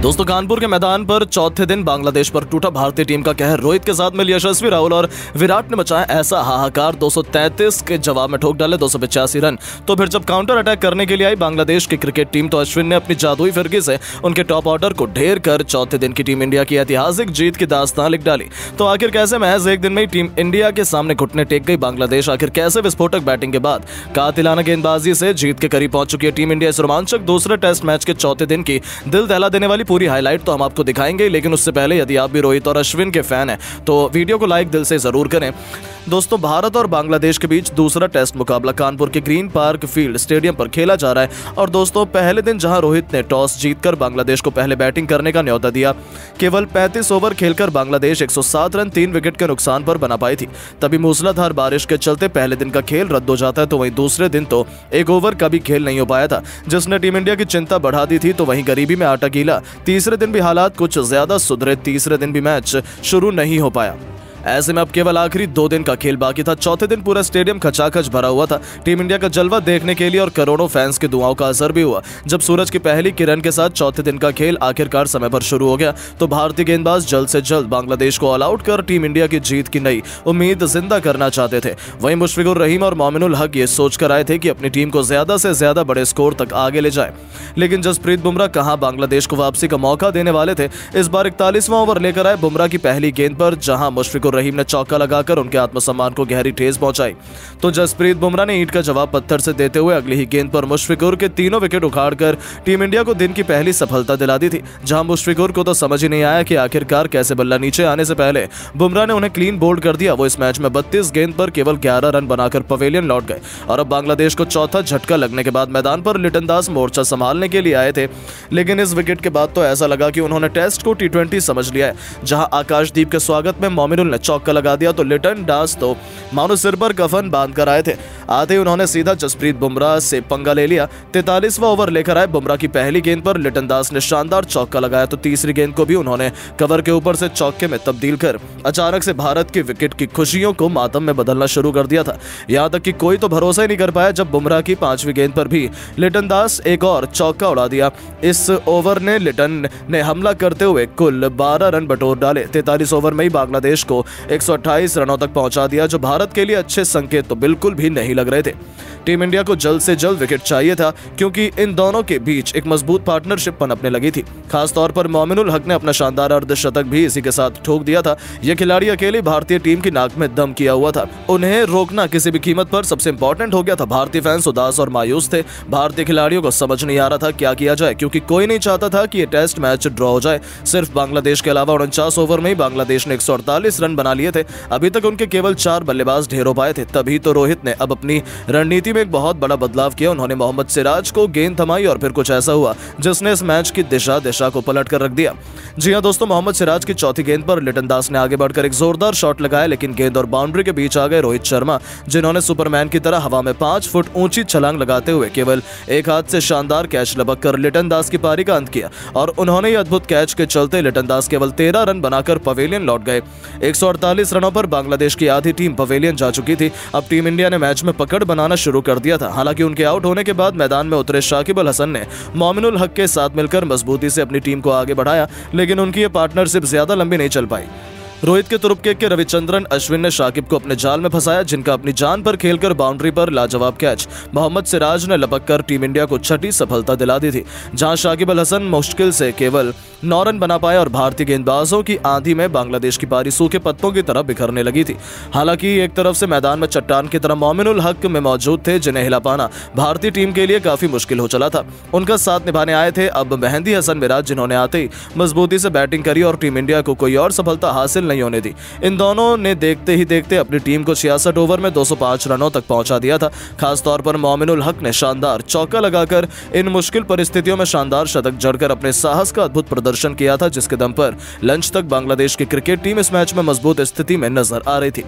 दोस्तों कानपुर के मैदान पर चौथे दिन बांग्लादेश पर टूटा भारतीय टीम का कहर। रोहित के साथ में यशस्वी राहुल और विराट ने मचाया ऐसा हाहाकार। 233 के जवाब में ठोक डाले 285 रन। तो फिर जब काउंटर अटैक करने के लिए आई बांग्लादेश की क्रिकेट टीम तो अश्विन ने अपनी जादुई फिरकी से उनके टॉप ऑर्डर को ढेर कर चौथे दिन की टीम इंडिया की ऐतिहासिक जीत की दास्तान लिख डाली। तो आखिर कैसे महज एक दिन में ही टीम इंडिया के सामने घुटने टेक गई बांग्लादेश? आखिर कैसे विस्फोटक बैटिंग के बाद कातिलाना गेंदबाजी से जीत के करीब पहुंच चुकी है टीम इंडिया? इस रोमांचक दूसरे टेस्ट मैच के चौथे दिन की दिल दहला देने वाली पूरी हाईलाइट तो हम आपको दिखाएंगे, लेकिन उससे पहले यदि आप भी रोहित और अश्विन के फैन हैं तो वीडियो को लाइक दिल से जरूर करें। दोस्तों भारत और बांग्लादेश के बीच दूसरा टेस्ट मुकाबला कानपुर के ग्रीन पार्क फील्ड स्टेडियम पर खेला जा रहा है। और दोस्तों पहले दिन जहां रोहित ने टॉस जीतकर बांग्लादेश को पहले बैटिंग करने का न्योता दिया, केवल 35 ओवर खेलकर बांग्लादेश 107 रन 3 विकेट के नुकसान पर बना पाई थी। तभी मूसलाधार बारिश के चलते पहले दिन का खेल रद्द हो जाता है। तो वहीं दूसरे दिन तो एक ओवर का भी खेल नहीं हो पाया था, जिसने टीम इंडिया की चिंता बढ़ा दी थी। तो वहीं गरीबी में आटा गीला। तीसरे दिन भी हालात कुछ ज्यादा सुधरे। तीसरे दिन भी मैच शुरू नहीं हो पाया। ऐसे में अब केवल आखिरी 2 दिन का खेल बाकी था। चौथे दिन पूरा स्टेडियम खचाखच भरा हुआ था टीम इंडिया का जलवा देखने के लिए, और करोड़ों फैंस की दुआओं का असर भी हुआ। जब सूरज की पहली किरण के साथ चौथे दिन का खेल आखिरकार समय पर शुरू हो गया तो भारतीय गेंदबाज जल्द से जल्द बांग्लादेश को ऑल आउट कर टीम इंडिया की जीत की नई उम्मीद जिंदा करना चाहते थे। वहीं मुशफिकुर रहीम और मोमिनुल हक ये सोचकर आए थे कि अपनी टीम को ज्यादा से ज्यादा बड़े स्कोर तक आगे ले जाए, लेकिन जसप्रीत बुमराह कहां बांग्लादेश को वापसी का मौका देने वाले थे। इस बार 41वां ओवर लेकर आए बुमराह की पहली गेंद पर, जहां मुशफिकुर रहीम ने चौका लगाकर उनके आत्मसम्मान को गहरी ठेस पहुंचाई। तो जसप्रीत बुमराह ने ईंट का जवाब पत्थर से देते हुए अगली ही गेंद पर मुशफिकुर के तीनों विकेट उखाड़कर टीम इंडिया को दिन की पहली सफलता दिला दी थी। जहां मुशफिकुर को तो समझ ही नहीं आया कि आखिरकार कैसे बल्ला नीचे आने से पहले बुमराह ने उन्हें क्लीन बोल्ड कर दिया। वो इस मैच में 32 गेंद पर केवल 11 रन बनाकर पवेलियन लौट गए। और अब बांग्लादेश को चौथा झटका लगने के बाद मैदान पर लिटन दास मोर्चा संभालने के लिए आए थे, लेकिन इस विकेट के बाद तो ऐसा लगा कि उन्होंने टेस्ट को T20 समझ लिया है। जहां आकाशदीप के स्वागत में मोमिनुल ने चौका लगा दिया तो लिटन दास तो मानो सिर पर कफन बांध कर आए थे। आते ही उन्होंने सीधा जसप्रीत बुमराह से पंगा ले लिया। 43वां ओवर लेकर आए बुमराह की पहली गेंद पर लिटन दास ने शानदार चौका लगाया तो तीसरी गेंद को भी उन्होंने कवर के ऊपर से चौके में तब्दील कर अचानक से भारत की विकेट की खुशियों को मातम में बदलना शुरू कर दिया था। यहां तक कि कोई तो भरोसा ही नहीं कर पाया जब बुमराह की 5वीं गेंद पर भी लिटन दास एक और चौका उड़ा दिया। इस ओवर ने लिटन ने हमला करते हुए कुल 12 रन बटोर डाले। 43 ओवर में ही बांग्लादेश को 128 रनों तक पहुंचा दिया, जो भारत के लिए अच्छे संकेत तो बिल्कुल भी नहीं लग रहे थे। टीम इंडिया को जल्द से जल्द विकेट चाहिए था, क्योंकि इन दोनों के बीच एक मजबूत पार्टनरशिप पनपने लगी थी। खासतौर पर मोमिनुल हक ने अपना शानदार अर्धशतक भी इसी के साथ ठोक दिया था। यह खिलाड़ी अकेले भारतीय टीम की नाक में दम किया हुआ था। उन्हें रोकना किसी भी कीमत पर सबसे इंपॉर्टेंट हो गया था। भारतीय फैंस उदास और मायूस थे। भारतीय खिलाड़ियों को समझ नहीं आ रहा था क्या किया जाए, क्योंकि कोई नहीं चाहता था कि यह टेस्ट मैच ड्रॉ हो जाए। सिर्फ बांग्लादेश के अलावा 49 ओवर में ही बांग्लादेश ने 148 रन बना लिए थे। अभी तक उनके केवल 4 बल्लेबाज ढेर हो पाए थे। तभी तो रोहित ने अब अपनी रणनीति में एक बहुत बड़ा बदलाव किया। उन्होंने मोहम्मद सिराज को गेंद थमाई और फिर कुछ ऐसा हुआ जिसने इस मैच की दिशा को पलट कर रख दिया। जी हां दोस्तों, मोहम्मद सिराज की चौथी गेंद पर लिटन दास ने आगे बढ़कर एक जोरदार शॉट लगाया, लेकिन गेंद और बाउंड्री के बीच आ गए रोहित शर्मा, जिन्होंने सुपरमैन की तरह हवा में 5 फुट ऊंची छलांग लगाते हुए केवल एक हाथ से शानदार कैच लपक कर लिटन दास की पारी का अंत किया। और उन्होंने ये अद्भुत कैच के चलते लिटन दास केवल 13 रन बनाकर पवेलियन लौट गए। 148 रनों पर बांग्लादेश की आधी टीम पवेलियन जा चुकी थी। अब टीम इंडिया ने मैच में पकड़ बनाना शुरू कर दिया था। हालांकि उनके आउट होने के बाद मैदान में उतरे शाकिब अल हसन ने मोमिनुल हक के साथ मिलकर मजबूती से अपनी टीम को आगे बढ़ाया, लेकिन उनकी ये पार्टनरशिप ज्यादा लंबी नहीं चल पाई। रोहित के तुरुपके के रविचंद्रन अश्विन ने शाकिब को अपने जाल में फंसाया, जिनका अपनी जान पर खेलकर बाउंड्री पर लाजवाब कैच मोहम्मद सिराज ने लपक कर टीम इंडिया को छठी सफलता दिला दी थी। जहां शाकिब अल हसन मुश्किल से केवल 9 रन बना पाए और भारतीय गेंदबाजों की आंधी में बांग्लादेश की पारी सूखे पत्तों की तरह बिखरने लगी थी। हालांकि एक तरफ से मैदान में चट्टान की तरह मोमिनुल हक में मौजूद थे, जिन्हें हिला पाना भारतीय टीम के लिए काफी मुश्किल हो चला था। उनका साथ निभाने आए थे अब मेहंदी हसन मिराज, जिन्होंने आते ही मजबूती से बैटिंग करी और टीम इंडिया को कोई और सफलता हासिल नहीं होने दी। इन दोनों ने देखते ही देखते अपनी टीम को 66 ओवर में 205 रनों तक पहुंचा दिया था। खासतौर पर मोमिनुल हक ने शानदार चौका लगाकर इन मुश्किल परिस्थितियों में शानदार शतक जड़कर अपने साहस का अद्भुत प्रदर्शन किया था, जिसके दम पर लंच तक बांग्लादेश की क्रिकेट टीम इस मैच में मजबूत स्थिति में नजर आ रही थी।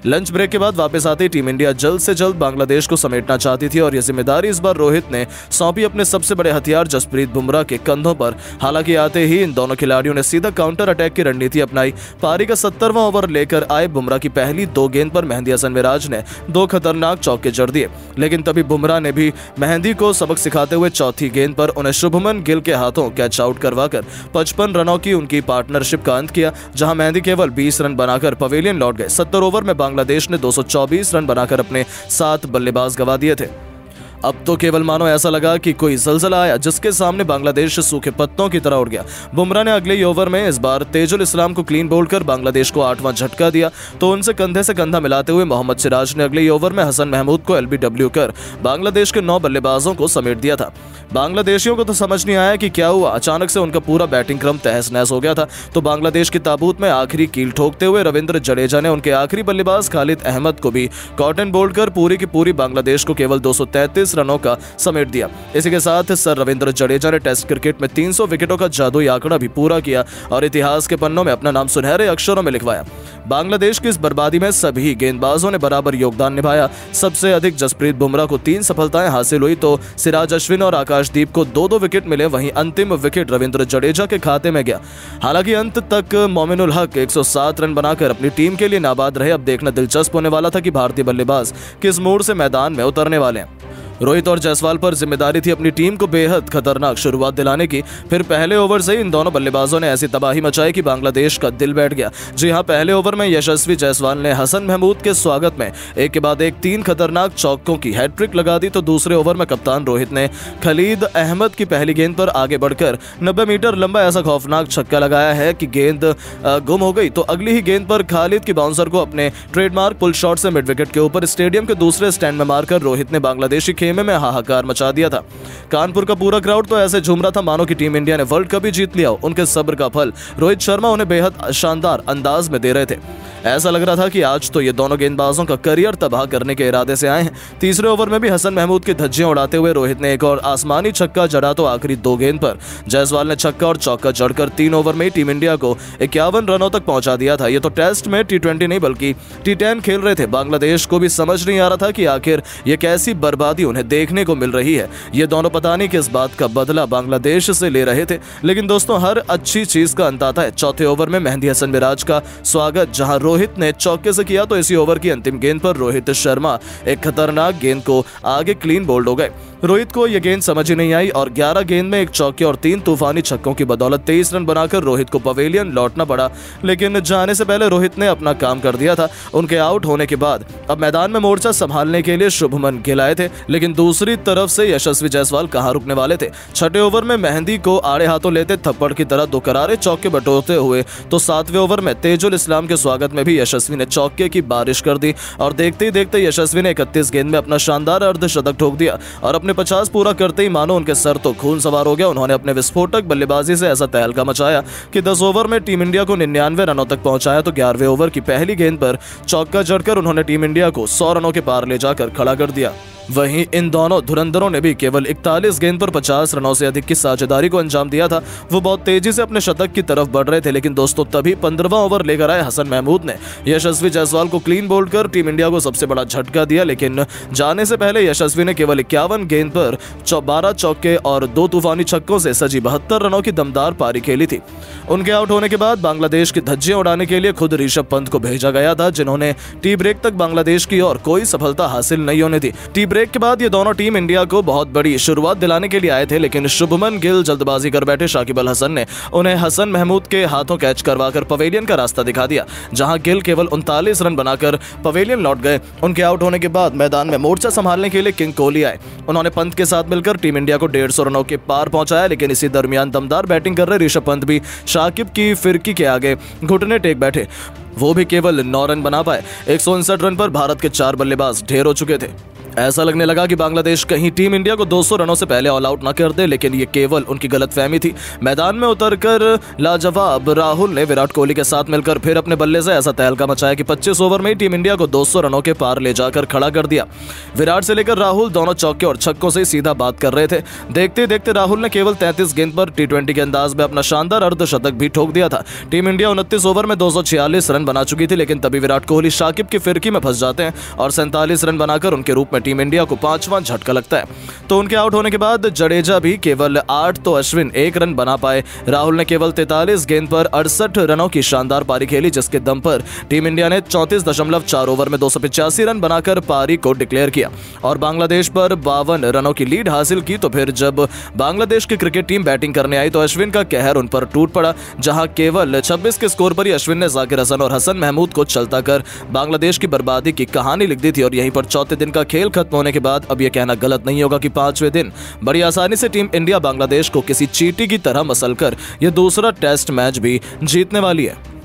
लंच ब्रेक के बाद वापस आते टीम इंडिया जल्द से जल्द बांग्लादेश को समेटना चाहती थी, और यह जिम्मेदारी इस बार रोहित ने सौंपी अपने सबसे बड़े हथियार जसप्रीत बुमराह के कंधों पर। हालांकि आते ही इन दोनों खिलाड़ियों ने सीधा काउंटर अटैक की रणनीति अपनाई। पारी का 70वां ओवर लेकर आए बुमराह की पहली 2 गेंद पर मेहंदी हसन मिराज ने 2 खतरनाक चौके जड़ दिए, लेकिन तभी बुमराह ने भी मेहंदी को सबक सिखाते हुए चौथी गेंद पर उन्हें शुभमन गिल के हाथों कैच आउट करवाकर 55 रनों की उनकी पार्टनरशिप का अंत किया, जहां मेहंदी केवल 20 रन बनाकर पवेलियन लौट गए। 70 ओवर में बांग्लादेश ने 224 रन बनाकर अपने 7 बल्लेबाज गंवा दिए थे। अब तो केवल मानो ऐसा लगा कि कोई ज़लज़ला आया जिसके सामने बांग्लादेश सूखे पत्तों की तरह उड़ गया। बुमराह ने अगले ही ओवर में इस बार तेजुल इस्लाम को क्लीन बोल्ड कर बांग्लादेश को 8वां झटका दिया, तो उनसे कंधे से कंधा मिलाते हुए मोहम्मद सिराज ने अगले ही ओवर में हसन महमूद को एलबीडब्ल्यू कर बांग्लादेश के 9 बल्लेबाजों को समेट दिया था। बांग्लादेशियों को तो समझ नहीं आया कि क्या हुआ, अचानक से उनका पूरा बैटिंग क्रम तहस नहस हो गया था। तो बांग्लादेश की ताबूत में आखिरी कील ठोकते हुए रविंद्र जडेजा ने उनके आखिरी बल्लेबाज खालिद अहमद को भी कॉटन बोल्ड कर पूरी की पूरी बांग्लादेश को केवल 233 रनों का समेट दिया। इसी के साथ सर रविंद्र जडेजा ने टेस्ट क्रिकेट में 300 विकेटों का जादुई आंकड़ा भी पूरा किया और इतिहास के पन्नों में अपना नाम सुनहरे अक्षरों में लिखवाया। बांग्लादेश की इस बर्बादी में सभी गेंदबाजों ने बराबर योगदान निभाया। सबसे अधिक जसप्रीत बुमराह को 3 सफलताएं हासिल हुई, तो सिराज अश्विन और आकाशदीप को 2-2 विकेट मिले। वहीं अंतिम विकेट रविंद्र जडेजा के खाते में गया। हालांकि अंत तक मोमिनुल हक 107 रन बनाकर अपनी टीम के लिए नाबाद रहे। अब देखना दिलचस्प होने वाला था कि भारतीय बल्लेबाज किस मूड से मैदान में उतरने वाले हैं। रोहित और जायसवाल पर जिम्मेदारी थी अपनी टीम को बेहद खतरनाक शुरुआत दिलाने की। फिर पहले ओवर से ही इन दोनों बल्लेबाजों ने ऐसी तबाही मचाई कि बांग्लादेश का दिल बैठ गया। जी हां, पहले ओवर में यशस्वी जायसवाल ने हसन महमूद के स्वागत में एक के बाद एक 3 खतरनाक चौकों की हैट्रिक लगा दी, तो दूसरे ओवर में कप्तान रोहित ने खलीद अहमद की पहली गेंद पर आगे बढ़कर 90 मीटर लंबा ऐसा खौफनाक छक्का लगाया है कि गेंद गुम हो गई। तो अगली ही गेंद पर खालिद की बाउंसर को अपने ट्रेडमार्क पुल शॉट से मिड विकेट के ऊपर स्टेडियम के दूसरे स्टैंड में मारकर रोहित ने बांग्लादेशी खेमे में हाहाकार मचा दिया था। कानपुर का पूरा क्राउड तो ऐसे झूम रहा था मानो कि टीम इंडिया ने वर्ल्ड कप ही जीत लिया हो। उनके सब्र का फल रोहित शर्मा उन्हें बेहद शानदार अंदाज में दे रहे थे। ऐसा लग रहा था कि आज तो ये दोनों गेंदबाजों का करियर तबाह करने के इरादे से आए हैं। तीसरे ओवर में भी हसन महमूद की धज्जियां उड़ाते हुए रोहित ने एक और आसमानी छक्का जड़ा, तो आखिरी 2 गेंद पर जायसवाल ने छक्का और चौका जड़कर 3 ओवर में टीम इंडिया को 51 रनों तक पहुंचा दिया था। ये तो टेस्ट में T20 नहीं बल्कि T10 खेल रहे थे। बांग्लादेश को भी समझ नहीं आ रहा था कि आखिर ये कैसी बर्बादी उन्हें देखने को मिल रही है। ये दोनों पता नहीं किस बात का बदला बांग्लादेश से ले रहे थे। लेकिन दोस्तों, हर अच्छी चीज का अंत आता है। चौथे ओवर में मेहंदी हसन मिराज का स्वागत जहां रोहित ने चौके से किया, तो इसी ओवर की अंतिम गेंद पर रोहित शर्मा एक खतरनाक गेंद को आगे क्लीन बोल्ड हो गए। रोहित को यह गेंद समझ ही नहीं आई और 11 गेंद में एक चौके और 3 तूफानी छक्कों की बदौलत 23 रन बनाकर रोहित को पवेलियन लौटना पड़ा। लेकिन जाने से पहले रोहित ने अपना काम कर दिया था। उनके आउट होने के बाद अब मैदान में मोर्चा संभालने के लिए शुभमन गिल आए थे, लेकिन दूसरी तरफ से यशस्वी जायसवाल कहां रुकने वाले थे। छठे ओवर में मेहंदी को आड़े हाथों लेते थप्पड़ की तरह 2 करारे चौके बटोरते हुए, तो 7वें ओवर में तेजुल इस्लाम के स्वागत में भी यशस्वी ने चौके की बारिश कर दी और देखते ही देखते यशस्वी ने 31 गेंद में अपना शानदार अर्धशतक ठोक दिया और अपने 50 पूरा करते ही मानो उनके सर तो खून सवार हो गया। उन्होंने अपने विस्फोटक बल्लेबाजी से ऐसा तहलका मचाया कि 10 ओवर में टीम इंडिया को 99 रनों तक पहुंचाया, तो 11वें ओवर की पहली गेंद पर चौका जड़कर उन्होंने टीम इंडिया को 100 रनों के पार ले जाकर खड़ा कर दिया। वहीं इन दोनों धुरंधरों ने भी केवल 41 गेंद पर 50 रनों से अधिक की साझेदारी को अंजाम दिया था। वो बहुत तेजी से अपने शतक की तरफ बढ़ रहे थे, लेकिन दोस्तों तभी 15वां ओवर लेकर आए हसन महमूद ने यशस्वी जायसवाल को क्लीन बोल्ड कर टीम इंडिया को सबसे बड़ा झटका दिया। लेकिन जाने से पहले यशस्वी ने केवल 51 गेंद पर 12 चौके और 2 तूफानी छक्कों से सजी 72 रनों की दमदार पारी खेली थी। उनके आउट होने के बाद बांग्लादेश की धज्जियां उड़ाने के लिए खुद ऋषभ पंत को भेजा गया था, जिन्होंने टी ब्रेक तक बांग्लादेश की और कोई सफलता हासिल नहीं होने दी। टी ब्रेक के बाद ये दोनों टीम इंडिया को बहुत बड़ी शुरुआत दिलाने के लिए आए थे, लेकिन शुभमन गिल जल्दबाजी कर बैठे शाकिब अल हसन ने उन्हें हसन महमूद के हाथों कैच करवाकर पवेलियन का रास्ता दिखा दिया, जहां गिल केवल 39 रन बनाकर पवेलियन लौट गए। उनके आउट होने के बाद मैदान में मोर्चा संभालने के लिए किंग कोहली आए। उन्होंने पंत के साथ मिलकर टीम इंडिया को 150 रनों के पार पहुंचाया, लेकिन इसी दरमियान दमदार बैटिंग कर रहे ऋषभ पंत भी शाकिब की फिरकी के आगे घुटने टेक बैठे। वो भी केवल 9 रन बना पाए। 159 रन पर भारत के 4 बल्लेबाज ढेर हो चुके थे। ऐसा लगने लगा कि बांग्लादेश कहीं टीम इंडिया को 200 रनों से पहले ऑल आउट न कर दे, लेकिन ये केवल उनकी गलतफहमी थी। मैदान में उतरकर लाजवाब राहुल ने विराट कोहली के साथ मिलकर फिर अपने बल्ले से ऐसा तहलका मचाया कि 25 ओवर में ही टीम इंडिया को 200 रनों के पार ले जाकर खड़ा कर दिया। विराट से लेकर राहुल दोनों चौके और छक्कों से सीधा बात कर रहे थे। देखते देखते राहुल ने केवल 33 गेंद पर T20 के अंदाज में अपना शानदार अर्धशतक भी ठोक दिया था। टीम इंडिया 29 ओवर में 246 रन बना चुकी थी, लेकिन तभी विराट कोहली शाकिब की फिरकी में फंस जाते हैं और 47 रन बनाकर उनके रूप में टीम इंडिया को 5वां झटका लगता है। तो उनके आउट होने के बाद जडेजा भी केवल 8 तो अश्विन 1 रन बना पाए। राहुल ने केवल 43 गेंद पर 68 रनों की शानदार पारी खेली, जिसके दम पर टीम इंडिया ने 34.4 ओवर में 285 रन बनाकर पारी को डिक्लेयर किया और बांग्लादेश पर 52 रनों की लीड हासिल की। तो फिर जब बांग्लादेश की क्रिकेट टीम बैटिंग करने आई तो अश्विन का कहर उन पर टूट पड़ा, जहां केवल 26 के स्कोर पर ही अश्विन ने जाकिर हसन और हसन महमूद को चलता कर बांग्लादेश की बर्बादी की कहानी लिख दी थी। और यहीं पर चौथे दिन का खेल खत्म होने के बाद अब यह कहना गलत नहीं होगा कि 5वें दिन बड़ी आसानी से टीम इंडिया बांग्लादेश को किसी चींटी की तरह मसलकर यह दूसरा टेस्ट मैच भी जीतने वाली है।